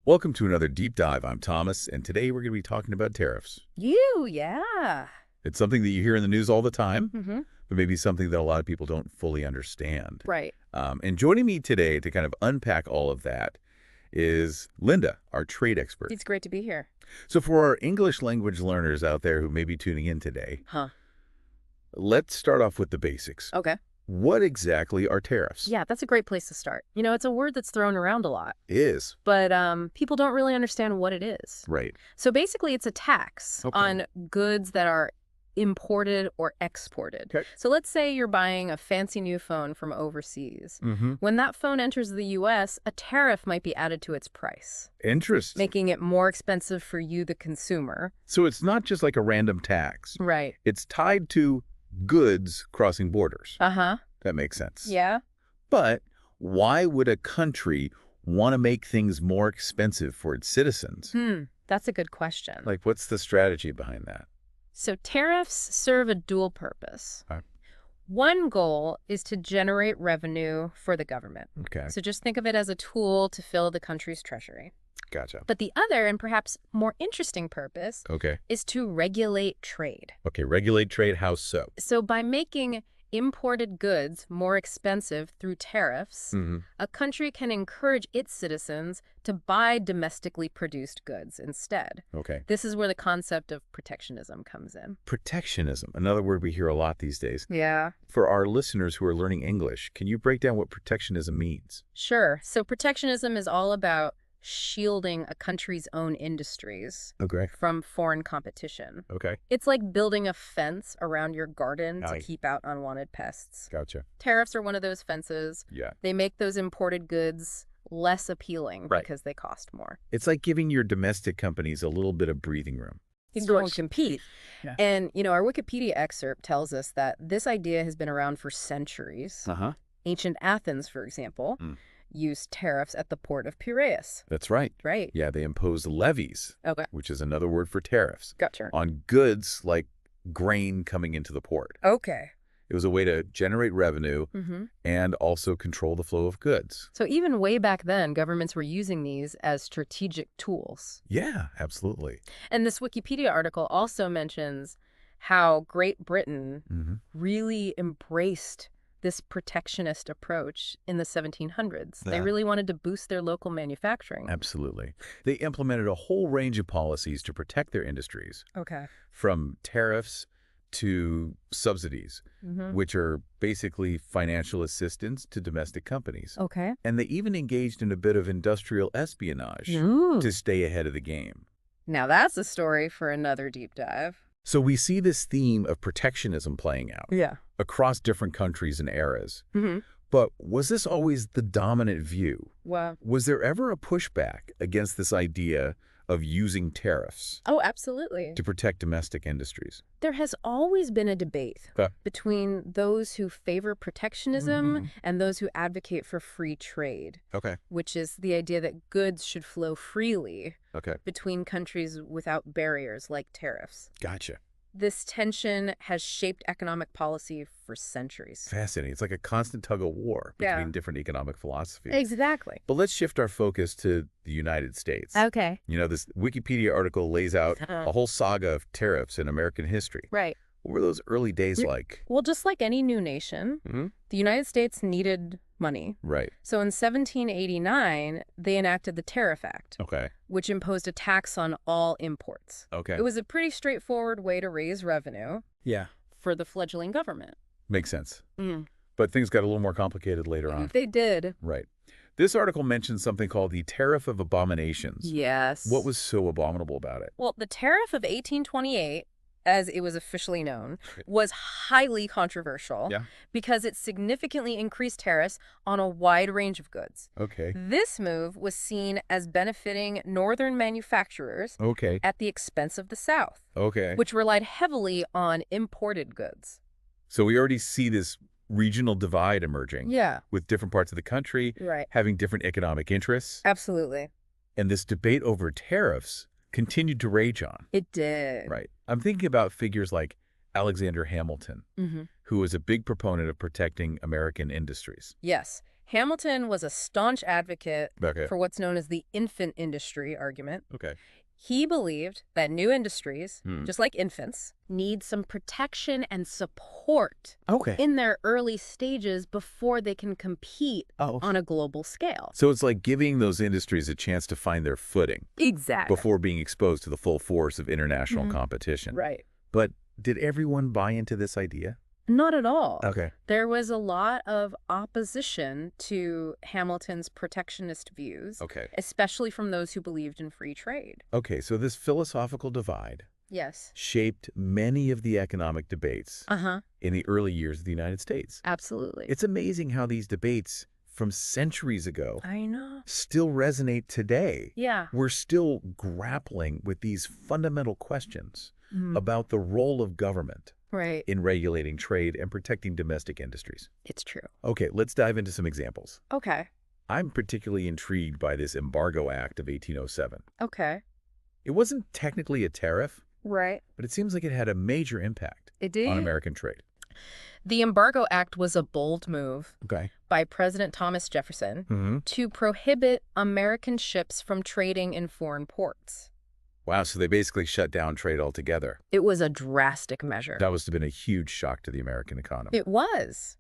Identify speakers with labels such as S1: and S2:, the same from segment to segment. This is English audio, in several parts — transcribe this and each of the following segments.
S1: Welcome to another Deep Dive. I'm Thomas, and today we're going to be talking about tariffs.
S2: Yeah.
S1: It's something that you hear in the news all the time,
S2: Mm-hmm.
S1: but maybe something that a lot of people don't fully understand.
S2: Right.
S1: And joining me today to kind of unpack all of that is Linda, our trade expert.
S2: It's great to be here.
S1: So for our English language learners out there who may be tuning in today,
S2: Huh.
S1: let's start off with the basics.
S2: Okay.
S1: What exactly are tariffs?
S2: Yeah, that's a great place to start. It's a word that's thrown around a lot,
S1: Is.
S2: but people don't really understand what it is.
S1: Right.
S2: So basically, it's a tax
S1: Okay.
S2: on goods that are imported or exported.
S1: Okay.
S2: So let's say you're buying a fancy new phone from overseas.
S1: Mm-hmm.
S2: When that phone enters the U.S., a tariff might be added to its price,
S1: Interesting.
S2: making it more expensive for you, the consumer.
S1: So it's not just like a random tax.
S2: Right.
S1: It's tied to goods crossing borders.
S2: Uh-huh.
S1: That makes sense.
S2: Yeah.
S1: But why would a country want to make things more expensive for its citizens?
S2: That's a good question.
S1: Like, what's the strategy behind that?
S2: So tariffs serve a dual purpose.
S1: Okay.
S2: One goal is to generate revenue for the government.
S1: Okay,
S2: So just think of it as a tool to fill the country's treasury.
S1: gotcha.
S2: But the other, and perhaps more interesting purpose,
S1: Okay.
S2: is to regulate trade.
S1: Okay, regulate trade, how so?
S2: So by making imported goods more expensive through tariffs,
S1: Mm-hmm.
S2: a country can encourage its citizens to buy domestically produced goods instead.
S1: Okay.
S2: This is where the concept of protectionism comes in.
S1: Protectionism, another word we hear a lot these days.
S2: Yeah.
S1: For our listeners who are learning English, can you break down what protectionism means?
S2: Sure. So protectionism is all about shielding a country's own industries
S1: Okay.
S2: from foreign competition.
S1: Okay.
S2: It's like building a fence around your garden to
S1: Aye.
S2: keep out unwanted pests.
S1: Gotcha.
S2: Tariffs are one of those fences.
S1: Yeah.
S2: They make those imported goods less appealing
S1: Right.
S2: because they cost more.
S1: It's like giving your domestic companies a little bit of breathing room.
S2: You don't compete.
S1: Yeah.
S2: And, our Wikipedia excerpt tells us that this idea has been around for centuries.
S1: Uh-huh.
S2: Ancient Athens, for example,
S1: Mm.
S2: used tariffs at the port of Piraeus.
S1: That's right.
S2: Right.
S1: Yeah, they imposed levies,
S2: Okay.
S1: which is another word for tariffs,
S2: Gotcha.
S1: on goods like grain coming into the port.
S2: Okay.
S1: It was a way to generate revenue
S2: Mm-hmm.
S1: and also control the flow of goods.
S2: So even way back then, governments were using these as strategic tools.
S1: Yeah, absolutely.
S2: And this Wikipedia article also mentions how Great Britain
S1: Mm-hmm.
S2: really embraced this protectionist approach in the 1700s. They
S1: Yeah.
S2: really wanted to boost their local manufacturing.
S1: Absolutely. They implemented a whole range of policies to protect their industries,
S2: Okay.
S1: from tariffs to subsidies,
S2: Mm-hmm.
S1: which are basically financial assistance to domestic companies.
S2: Okay.
S1: And they even engaged in a bit of industrial espionage
S2: Ooh.
S1: to stay ahead of the game.
S2: Now that's a story for another deep dive.
S1: So we see this theme of protectionism playing out
S2: Yeah.
S1: across different countries and eras.
S2: Mm-hmm.
S1: But was this always the dominant view?
S2: Wow.
S1: Was there ever a pushback against this idea of using tariffs
S2: Oh, absolutely.
S1: to protect domestic industries?
S2: There has always been a debate
S1: Okay.
S2: between those who favor protectionism
S1: Mhm.
S2: and those who advocate for free trade,
S1: Okay.
S2: which is the idea that goods should flow freely
S1: Okay.
S2: between countries without barriers like tariffs.
S1: Gotcha.
S2: This tension has shaped economic policy for centuries.
S1: Fascinating. It's like a constant tug of war
S2: Yeah.
S1: between different economic philosophies.
S2: Exactly.
S1: But let's shift our focus to the United States.
S2: Okay.
S1: This Wikipedia article lays out a whole saga of tariffs in American history.
S2: Right.
S1: What were those early days like?
S2: Well, just like any new nation,
S1: Mhm.
S2: the United States needed money.
S1: Right.
S2: So in 1789, they enacted the Tariff Act,
S1: Okay.
S2: which imposed a tax on all imports.
S1: Okay.
S2: It was a pretty straightforward way to raise revenue
S1: Yeah.
S2: for the fledgling government.
S1: Makes sense.
S2: Mm.
S1: But things got a little more complicated later on.
S2: They did.
S1: Right. This article mentions something called the Tariff of Abominations.
S2: Yes.
S1: What was so abominable about it?
S2: Well, the Tariff of 1828, as it was officially known, was highly controversial
S1: Yeah.
S2: because it significantly increased tariffs on a wide range of goods.
S1: Okay.
S2: This move was seen as benefiting northern manufacturers
S1: Okay.
S2: at the expense of the South,
S1: Okay.
S2: which relied heavily on imported goods.
S1: So we already see this regional divide emerging
S2: Yeah,
S1: with different parts of the country
S2: right.
S1: having different economic interests.
S2: Absolutely.
S1: And this debate over tariffs continued to rage on.
S2: It did.
S1: Right. I'm thinking about figures like Alexander Hamilton,
S2: Mm-hmm.
S1: who was a big proponent of protecting American industries.
S2: Yes. Hamilton was a staunch advocate
S1: Okay.
S2: for what's known as the infant industry argument.
S1: Okay.
S2: He believed that new industries,
S1: Hmm.
S2: just like infants, need some protection and support
S1: Okay.
S2: in their early stages before they can compete
S1: Oh.
S2: on a global scale.
S1: So it's like giving those industries a chance to find their footing
S2: Exactly.
S1: before being exposed to the full force of international
S2: Mhm.
S1: competition.
S2: Right.
S1: But did everyone buy into this idea?
S2: Not at all.
S1: Okay.
S2: There was a lot of opposition to Hamilton's protectionist views,
S1: Okay.
S2: especially from those who believed in free trade.
S1: Okay, so this philosophical divide
S2: Yes.
S1: shaped many of the economic debates
S2: Uh-huh.
S1: in the early years of the United States.
S2: Absolutely.
S1: It's amazing how these debates from centuries ago
S2: I know.
S1: still resonate today.
S2: Yeah.
S1: We're still grappling with these fundamental questions about the role of government
S2: Right.
S1: in regulating trade and protecting domestic industries.
S2: It's true.
S1: Okay, let's dive into some examples.
S2: Okay.
S1: I'm particularly intrigued by this Embargo Act of 1807.
S2: Okay.
S1: It wasn't technically a tariff,
S2: Right.
S1: but it seems like it had a major impact
S2: It did.
S1: on American trade.
S2: The Embargo Act was a bold move
S1: Okay.
S2: by President Thomas Jefferson
S1: Mm-hmm.
S2: to prohibit American ships from trading in foreign ports.
S1: Wow, so they basically shut down trade altogether.
S2: It was a drastic measure.
S1: That must have been a huge shock to the American economy.
S2: It was.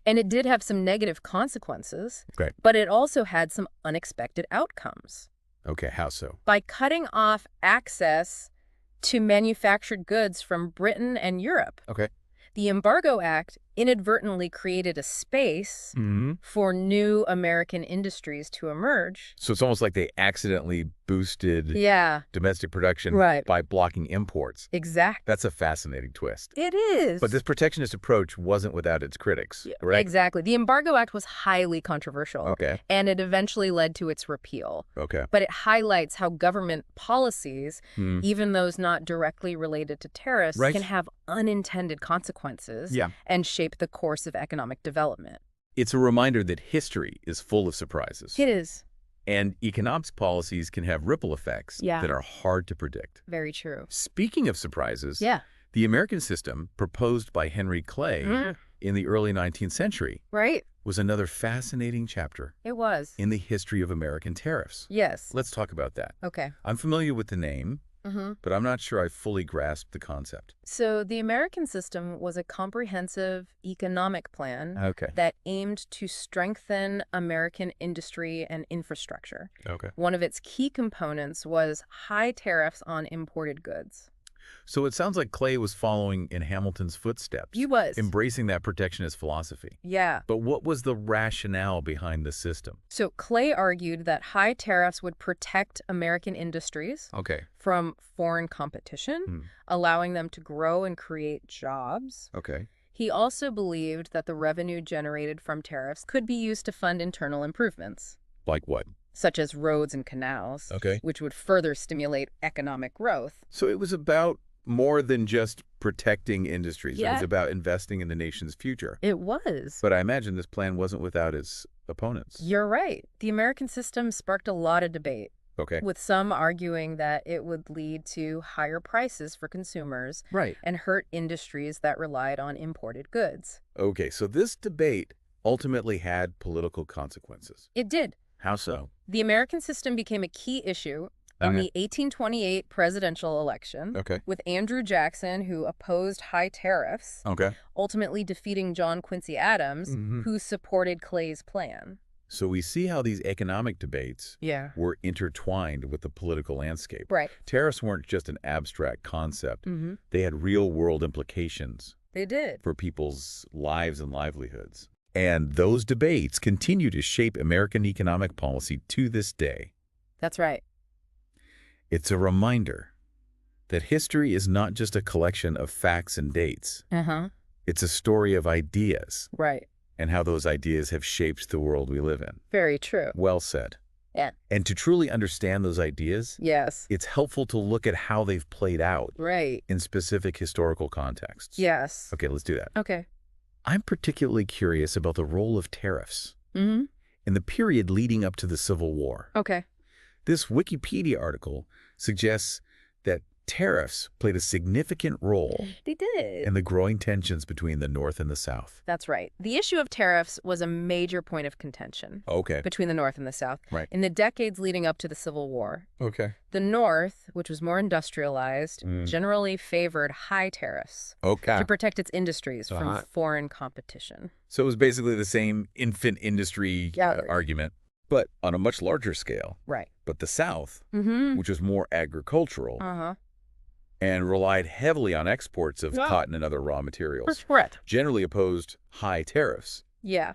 S2: And it did have some negative consequences,
S1: Okay.
S2: but it also had some unexpected outcomes.
S1: Okay, how so?
S2: By cutting off access to manufactured goods from Britain and Europe,
S1: Okay.
S2: the Embargo Act inadvertently created a space
S1: Mm-hmm.
S2: for new American industries to emerge.
S1: So it's almost like they accidentally boosted
S2: Yeah,
S1: domestic production
S2: Right.
S1: by blocking imports.
S2: exactly.
S1: That's a fascinating twist.
S2: It is.
S1: But this protectionist approach wasn't without its critics,
S2: Yeah,
S1: right?
S2: Exactly. The Embargo Act was highly controversial,
S1: Okay.
S2: and it eventually led to its repeal.
S1: Okay.
S2: But it highlights how government policies,
S1: Hmm.
S2: even those not directly related to tariffs,
S1: Right.
S2: can have unintended consequences
S1: Yeah.
S2: and shape the course of economic development.
S1: It's a reminder that history is full of surprises.
S2: It is.
S1: And economics policies can have ripple effects
S2: Yeah.
S1: that are hard to predict.
S2: Very true.
S1: Speaking of surprises,
S2: Yeah.
S1: the American system proposed by Henry Clay
S2: Mm.
S1: in the early 19th century
S2: Right?
S1: was another fascinating chapter
S2: It was.
S1: in the history of American tariffs.
S2: Yes.
S1: Let's talk about that.
S2: Okay.
S1: I'm familiar with the name,
S2: Mm-hmm.
S1: but I'm not sure I fully grasped the concept.
S2: So the American system was a comprehensive economic plan
S1: Okay.
S2: that aimed to strengthen American industry and infrastructure.
S1: Okay.
S2: One of its key components was high tariffs on imported goods.
S1: So it sounds like Clay was following in Hamilton's footsteps,
S2: He was.
S1: embracing that protectionist philosophy.
S2: Yeah.
S1: But what was the rationale behind the system?
S2: So Clay argued that high tariffs would protect American industries
S1: Okay.
S2: from foreign competition,
S1: Hmm.
S2: allowing them to grow and create jobs.
S1: Okay.
S2: He also believed that the revenue generated from tariffs could be used to fund internal improvements,
S1: Like what?
S2: such as roads and canals,
S1: Okay.
S2: which would further stimulate economic growth.
S1: So it was about more than just protecting industries. It
S2: Yeah.
S1: was about investing in the nation's future.
S2: It was.
S1: But I imagine this plan wasn't without its opponents.
S2: You're right. The American system sparked a lot of debate,
S1: Okay.
S2: with some arguing that it would lead to higher prices for consumers
S1: Right.
S2: and hurt industries that relied on imported goods.
S1: Okay, so this debate ultimately had political consequences.
S2: It did.
S1: How so?
S2: The American system became a key issue on the 1828 presidential election,
S1: Okay.
S2: with Andrew Jackson, who opposed high tariffs,
S1: Okay.
S2: ultimately defeating John Quincy Adams,
S1: Mhm.
S2: who supported Clay's plan.
S1: So we see how these economic debates
S2: Yeah.
S1: were intertwined with the political landscape.
S2: Right.
S1: Tariffs weren't just an abstract concept.
S2: Mm-hmm.
S1: They had real-world implications
S2: They did.
S1: for people's lives and livelihoods. And those debates continue to shape American economic policy to this day.
S2: That's right.
S1: It's a reminder that history is not just a collection of facts and dates.
S2: Uh-huh.
S1: It's a story of ideas
S2: Right.
S1: and how those ideas have shaped the world we live in.
S2: Very true.
S1: Well said.
S2: Yeah.
S1: And to truly understand those ideas,
S2: Yes.
S1: it's helpful to look at how they've played out
S2: Right.
S1: in specific historical contexts.
S2: Yes.
S1: Okay, let's do that.
S2: Okay.
S1: I'm particularly curious about the role of tariffs
S2: Mm-hmm.
S1: in the period leading up to the Civil War.
S2: Okay.
S1: This Wikipedia article suggests that Tariffs played a significant role
S2: They did.
S1: in the growing tensions between the North and the South.
S2: That's right. The issue of tariffs was a major point of contention
S1: Okay.
S2: between the North and the South
S1: Right.
S2: in the decades leading up to the Civil War.
S1: Okay.
S2: The North, which was more industrialized,
S1: Mm.
S2: generally favored high tariffs
S1: Okay.
S2: to protect its industries from
S1: Uh-huh.
S2: foreign competition.
S1: So it was basically the same infant industry
S2: Yeah.
S1: argument, but on a much larger scale.
S2: Right.
S1: But the South,
S2: Mm-hmm.
S1: which was more agricultural
S2: Uh-huh.
S1: and relied heavily on exports of
S2: Yeah.
S1: cotton and other raw materials,
S2: Correct.
S1: generally opposed high tariffs.
S2: Yeah.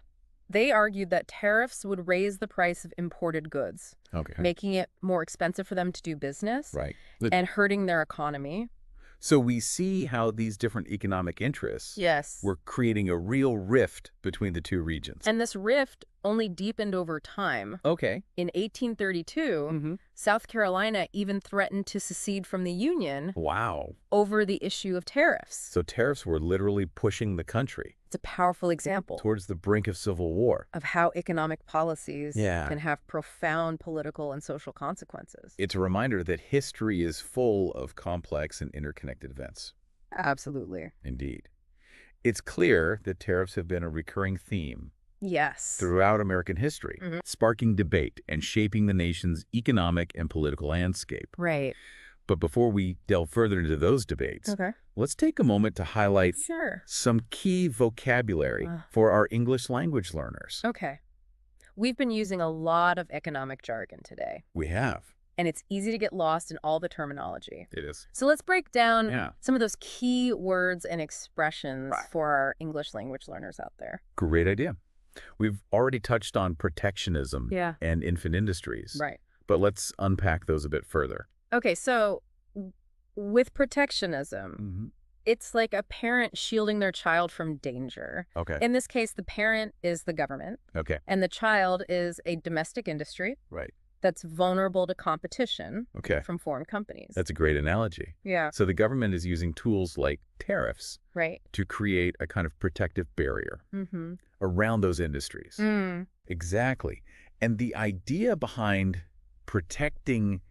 S2: They argued that tariffs would raise the price of imported goods,
S1: Okay.
S2: making it more expensive for them to do business
S1: Right.
S2: and hurting their economy.
S1: So we see how these different economic interests
S2: Yes.
S1: were creating a real rift between the two regions.
S2: And this rift only deepened over time.
S1: Okay.
S2: In 1832,
S1: Mm-hmm.
S2: South Carolina even threatened to secede from the Union
S1: Wow.
S2: over the issue of tariffs.
S1: So tariffs were literally pushing the country
S2: It's a powerful example
S1: towards the brink of civil war.
S2: of how economic policies
S1: Yeah.
S2: can have profound political and social consequences.
S1: It's a reminder that history is full of complex and interconnected events.
S2: Absolutely.
S1: Indeed. It's clear that tariffs have been a recurring theme
S2: Yes.
S1: throughout American history,
S2: Mhm.
S1: sparking debate and shaping the nation's economic and political landscape.
S2: Right.
S1: But before we delve further into those debates,
S2: Okay.
S1: let's take a moment to highlight
S2: Sure.
S1: some key vocabulary for our English language learners.
S2: Okay. We've been using a lot of economic jargon today,
S1: We have.
S2: and it's easy to get lost in all the terminology.
S1: It is.
S2: So let's break down
S1: Yeah.
S2: some of those key words and expressions
S1: Right.
S2: for our English language learners out there.
S1: Great idea. We've already touched on protectionism
S2: Yeah.
S1: and infant industries,
S2: Right.
S1: but let's unpack those a bit further.
S2: Okay, so with protectionism,
S1: Mm-hmm.
S2: it's like a parent shielding their child from danger.
S1: Okay.
S2: In this case, the parent is the government,
S1: Okay.
S2: and the child is a domestic industry
S1: Right.
S2: that's vulnerable to competition
S1: Okay.
S2: from foreign companies.
S1: That's a great analogy.
S2: Yeah,
S1: So the government is using tools like tariffs
S2: right.
S1: to create a kind of protective barrier
S2: Mm-hmm.
S1: around those industries. Exactly. And the idea behind protecting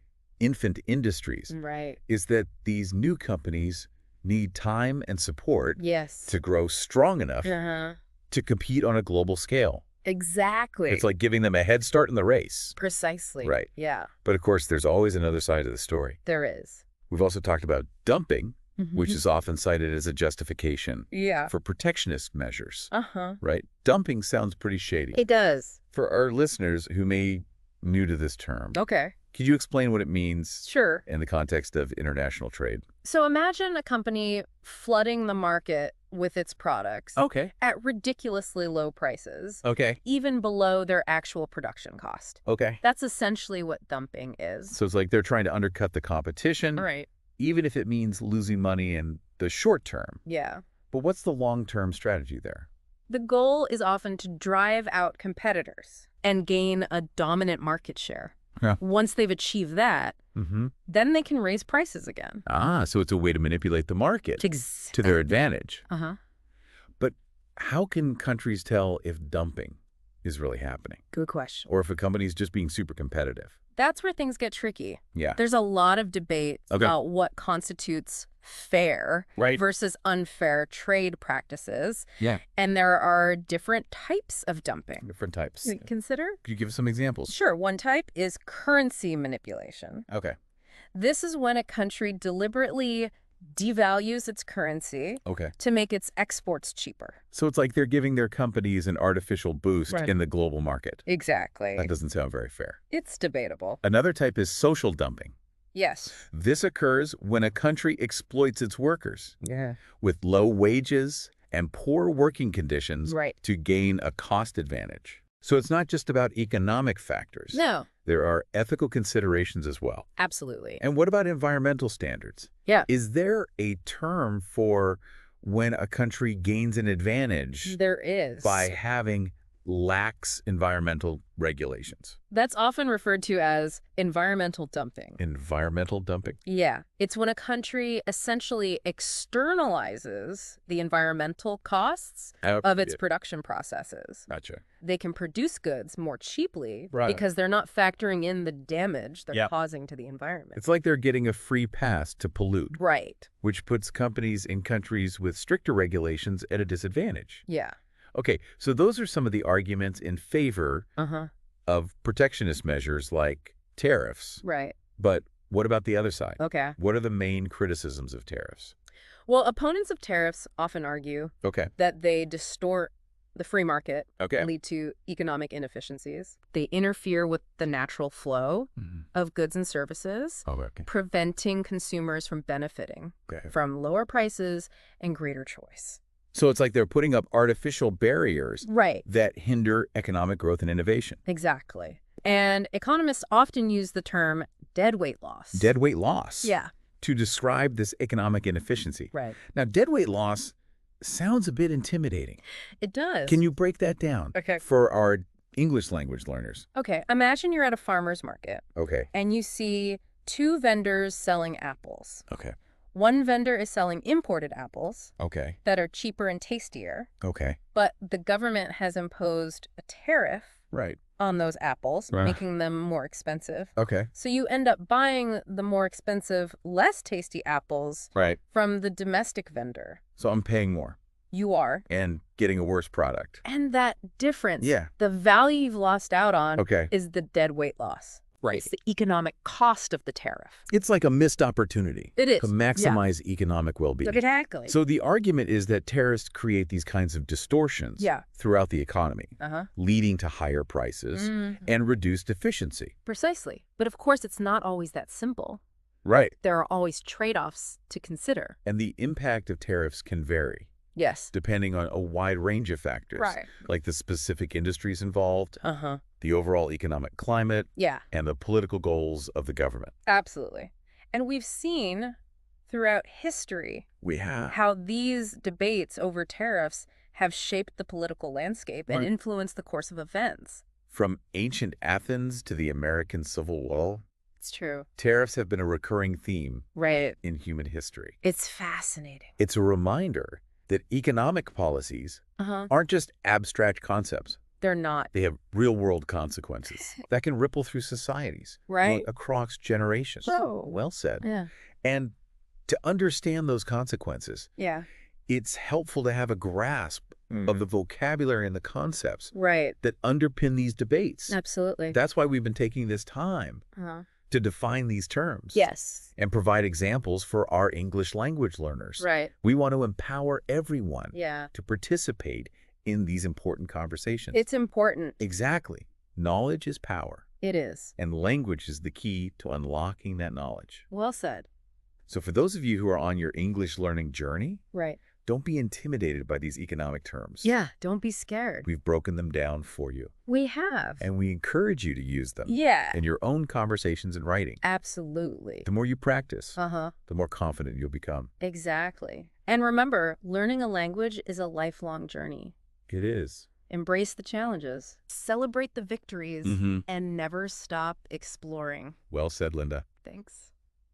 S1: infant industries
S2: Right.
S1: is that these new companies need time and support
S2: Yes.
S1: to grow strong enough
S2: Uh-huh.
S1: to compete on a global scale.
S2: Exactly.
S1: It's like giving them a head start in the race.
S2: Precisely.
S1: Right.
S2: Yeah,
S1: But of course, there's always another side of the story.
S2: there is.
S1: We've also talked about dumping, which
S2: Mhm.
S1: is often cited as a justification
S2: Yeah.
S1: for protectionist measures,
S2: Uh-huh.
S1: right? Dumping sounds pretty shady.
S2: It does.
S1: For our listeners who may new to this term,
S2: Okay.
S1: could you explain what it means
S2: Sure.
S1: in the context of international trade?
S2: So imagine a company flooding the market with its products
S1: Okay.
S2: at ridiculously low prices,
S1: Okay.
S2: even below their actual production cost.
S1: Okay.
S2: That's essentially what dumping is.
S1: So it's like they're trying to undercut the competition,
S2: Right.
S1: even if it means losing money in the short term.
S2: Yeah.
S1: But what's the long-term strategy there?
S2: The goal is often to drive out competitors and gain a dominant market share.
S1: Yeah.
S2: Once they've achieved that,
S1: Mm-hmm.
S2: then they can raise prices again.
S1: Ah, so it's a way to manipulate the market
S2: Ex-
S1: to their advantage.
S2: Uh-huh.
S1: But how can countries tell if dumping is really happening
S2: Good question.
S1: or if a company is just being super competitive?
S2: That's where things get tricky.
S1: Yeah.
S2: There's a lot of debate
S1: Okay.
S2: about what constitutes fair
S1: Right.
S2: versus unfair trade practices.
S1: Yeah.
S2: And there are different types of dumping.
S1: Different types.
S2: To consider?
S1: Could you give some examples?
S2: Sure. One type is currency manipulation.
S1: Okay.
S2: This is when a country deliberately devalues its currency
S1: Okay.
S2: to make its exports cheaper.
S1: So it's like they're giving their companies an artificial boost
S2: Right.
S1: in the global market.
S2: Exactly.
S1: That doesn't sound very fair.
S2: It's debatable.
S1: Another type is social dumping.
S2: Yes.
S1: This occurs when a country exploits its workers
S2: Yeah.
S1: with low wages and poor working conditions
S2: Right.
S1: to gain a cost advantage. So it's not just about economic factors.
S2: No,
S1: There are ethical considerations as well.
S2: absolutely.
S1: And what about environmental standards?
S2: Yeah.
S1: Is there a term for when a country gains an advantage
S2: There is.
S1: by having lax environmental regulations.
S2: That's often referred to as environmental dumping.
S1: Environmental dumping?
S2: Yeah. It's when a country essentially externalizes the environmental costs of its production processes.
S1: Gotcha.
S2: They can produce goods more cheaply
S1: Right.
S2: because they're not factoring in the damage they're
S1: Yep.
S2: causing to the environment.
S1: It's like they're getting a free pass to pollute,
S2: Right.
S1: which puts companies in countries with stricter regulations at a disadvantage.
S2: Yeah.
S1: Okay, so those are some of the arguments in favor of protectionist measures like tariffs.
S2: Right.
S1: But what about the other side?
S2: Okay.
S1: What are the main criticisms of tariffs?
S2: Well, opponents of tariffs often argue
S1: Okay.
S2: that they distort the free market,
S1: Okay.
S2: lead to economic inefficiencies. They interfere with the natural flow of goods and services,
S1: Oh, okay.
S2: preventing consumers from benefiting
S1: Okay.
S2: from lower prices and greater choice.
S1: So it's like they're putting up artificial barriers
S2: Right.
S1: that hinder economic growth and innovation.
S2: Exactly. And economists often use the term deadweight loss.
S1: Deadweight loss.
S2: Yeah.
S1: To describe this economic inefficiency.
S2: Right.
S1: Now, deadweight loss sounds a bit intimidating.
S2: It does.
S1: Can you break that down for our English language learners?
S2: Okay. Imagine you're at a farmer's market
S1: Okay.
S2: and you see two vendors selling apples.
S1: Okay.
S2: One vendor is selling imported apples
S1: Okay.
S2: that are cheaper and tastier,
S1: Okay.
S2: but the government has imposed a tariff
S1: Right.
S2: on those apples,
S1: Right.
S2: making them more expensive.
S1: Okay.
S2: So you end up buying the more expensive, less tasty apples
S1: Right.
S2: from the domestic vendor.
S1: So I'm paying more
S2: You are.
S1: and getting a worse product.
S2: And that difference,
S1: Yeah.
S2: the value you've lost out on,
S1: Okay.
S2: is the deadweight loss.
S1: Right.
S2: It's the economic cost of the tariff.
S1: It's like a missed opportunity
S2: It is.
S1: to maximize economic well-being.
S2: Exactly.
S1: So the argument is that tariffs create these kinds of distortions throughout the economy, leading to higher prices and reduced efficiency.
S2: Precisely. But of course, it's not always that simple.
S1: Right.
S2: There are always trade-offs to consider.
S1: And the impact of tariffs can vary,
S2: Yes.
S1: depending on a wide range of factors, like the specific industries involved, the overall economic climate,
S2: Yeah.
S1: and the political goals of the government.
S2: Absolutely. And we've seen throughout history
S1: We have.
S2: how these debates over tariffs have shaped the political landscape and influenced the course of events.
S1: From ancient Athens to the American Civil War,
S2: It's true.
S1: tariffs have been a recurring theme
S2: Right.
S1: in human history.
S2: It's fascinating.
S1: It's a reminder that economic policies aren't just abstract concepts.
S2: They're not.
S1: They have real-world consequences that can ripple through societies
S2: Right.
S1: across generations.
S2: Oh.
S1: Well said.
S2: Yeah.
S1: And to understand those consequences,
S2: Yeah.
S1: it's helpful to have a grasp of the vocabulary and the concepts
S2: Right.
S1: that underpin these debates.
S2: Absolutely.
S1: That's why we've been taking this time to define these terms.
S2: Yes.
S1: And provide examples for our English language learners.
S2: Right.
S1: We want to empower everyone
S2: Yeah.
S1: to participate in these important conversations.
S2: It's important.
S1: Exactly. Knowledge is power,
S2: It is.
S1: and language is the key to unlocking that knowledge.
S2: Well said.
S1: So for those of you who are on your English learning journey,
S2: Right.
S1: don't be intimidated by these economic terms.
S2: Yeah. Don't be scared.
S1: We've broken them down for you,
S2: We have.
S1: and we encourage you to use them
S2: Yeah.
S1: in your own conversations and writing.
S2: Absolutely.
S1: The more you practice,
S2: The
S1: more confident you'll become.
S2: Exactly. And remember, learning a language is a lifelong journey.
S1: It is.
S2: Embrace the challenges, celebrate the victories,
S1: Mhm.
S2: and never stop exploring.
S1: Well said, Linda.
S2: Thanks.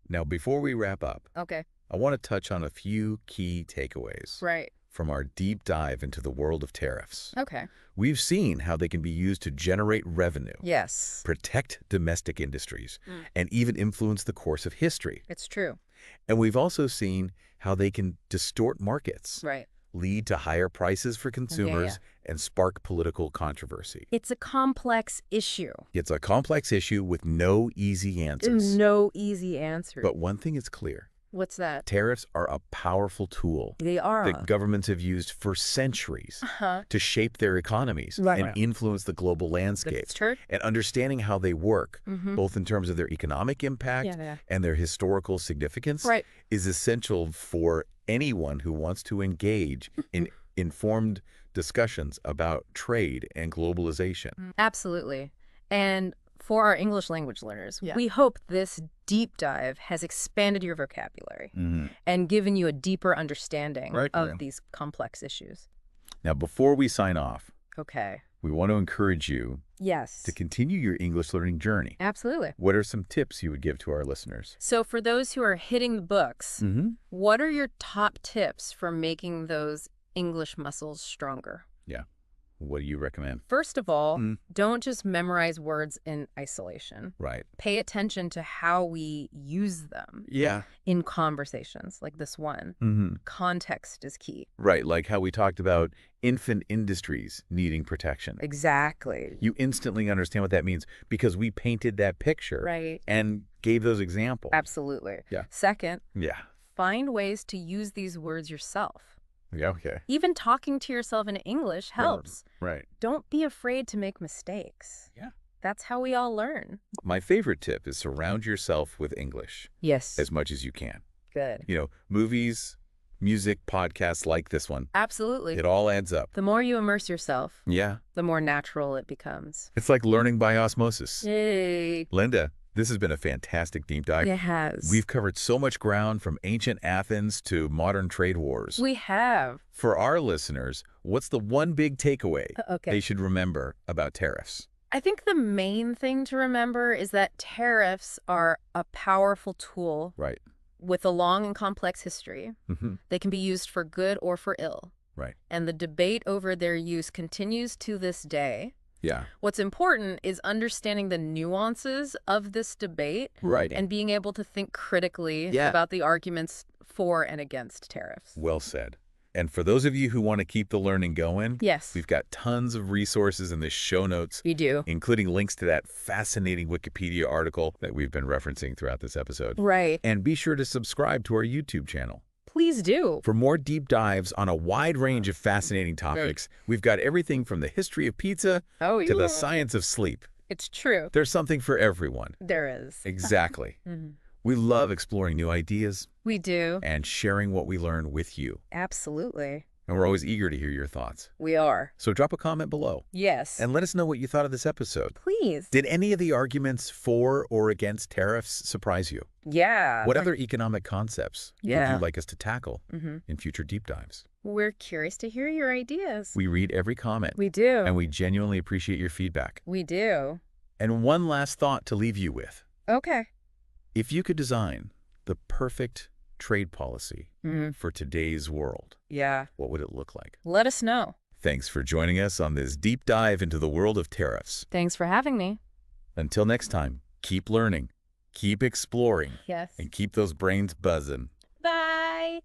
S1: Now, before we wrap up,
S2: Okay.
S1: I want to touch on a few key takeaways
S2: Right.
S1: from our deep dive into the world of tariffs.
S2: Okay.
S1: We've seen how they can be used to generate revenue,
S2: Yes.
S1: protect domestic industries, and even influence the course of history.
S2: It's true.
S1: And we've also seen how they can distort markets,
S2: Right.
S1: lead to higher prices for consumers, and spark political controversy.
S2: It's a complex issue.
S1: It's a complex issue with no easy answers.
S2: There's no easy answer.
S1: But one thing is clear.
S2: What's that?
S1: Tariffs are a powerful tool
S2: They are.
S1: that governments have used for centuries to shape their economies and influence the global landscape.
S2: That's true.
S1: And understanding how they work, both in terms of their economic impact and their historical significance, is essential for anyone who wants to engage in informed discussions about trade and globalization.
S2: Absolutely. And for our English language learners, we hope this deep dive has expanded your vocabulary and given you a deeper understanding of these complex issues.
S1: Now, before we sign off,
S2: Okay.
S1: we want to encourage you to continue your English learning journey.
S2: Absolutely.
S1: What are some tips you would give to our listeners?
S2: So for those who are hitting the books, what are your top tips for making those English muscles stronger?
S1: Yeah. What do you recommend?
S2: First of all, don't just memorize words in isolation.
S1: Right.
S2: Pay attention to how we use them in conversations like this one. Context is key.
S1: Right, like how we talked about infant industries needing protection.
S2: Exactly.
S1: You instantly understand what that means because we painted that picture and gave those examples.
S2: Absolutely.
S1: Yeah.
S2: Second, find ways to use these words yourself.
S1: Yeah, okay.
S2: Even talking to yourself in English helps.
S1: Right.
S2: Don't be afraid to make mistakes.
S1: Yeah.
S2: That's how we all learn.
S1: My favorite tip is surround yourself with English.
S2: Yes.
S1: As much as you can.
S2: Good.
S1: You know, movies, music, podcasts like this one.
S2: Absolutely.
S1: It all adds up.
S2: The more you immerse yourself,
S1: the
S2: more natural it becomes.
S1: It's like learning by osmosis.
S2: Yay.
S1: Linda, this has been a fantastic deep dive.
S2: It has.
S1: We've covered so much ground from ancient Athens to modern trade wars.
S2: We have.
S1: For our listeners, what's the one big takeaway they should remember about tariffs?
S2: I think the main thing to remember is that tariffs are a powerful tool with a long and complex history. They can be used for good or for ill.
S1: Right.
S2: And the debate over their use continues to this day.
S1: Yeah.
S2: What's important is understanding the nuances of this debate and being able to think critically about the arguments for and against tariffs.
S1: Well said. And for those of you who want to keep the learning going, we've got tons of resources in the show notes.
S2: We do.
S1: Including links to that fascinating Wikipedia article that we've been referencing throughout this episode.
S2: Right.
S1: And be sure to subscribe to our YouTube channel.
S2: Please do.
S1: For more deep dives on a wide range of fascinating topics, we've got everything from the history of pizza to the science of sleep.
S2: It's true.
S1: There's something for everyone.
S2: There is.
S1: Exactly. We love exploring new ideas.
S2: We do.
S1: And sharing what we learn with you.
S2: Absolutely.
S1: And we're always eager to hear your thoughts.
S2: We are.
S1: So drop a comment below.
S2: Yes.
S1: And let us know what you thought of this episode.
S2: Please.
S1: Did any of the arguments for or against tariffs surprise you?
S2: Yeah.
S1: What other economic concepts would you like us to tackle in future deep dives?
S2: We're curious to hear your ideas.
S1: We read every comment.
S2: We do.
S1: And we genuinely appreciate your feedback.
S2: We do.
S1: And one last thought to leave you with.
S2: Okay.
S1: If you could design the perfect trade policy for today's world, what would it look like?
S2: Let us know.
S1: Thanks for joining us on this deep dive into the world of tariffs.
S2: Thanks for having me.
S1: Until next time, keep learning, keep exploring, and keep those brains buzzing.
S2: Bye.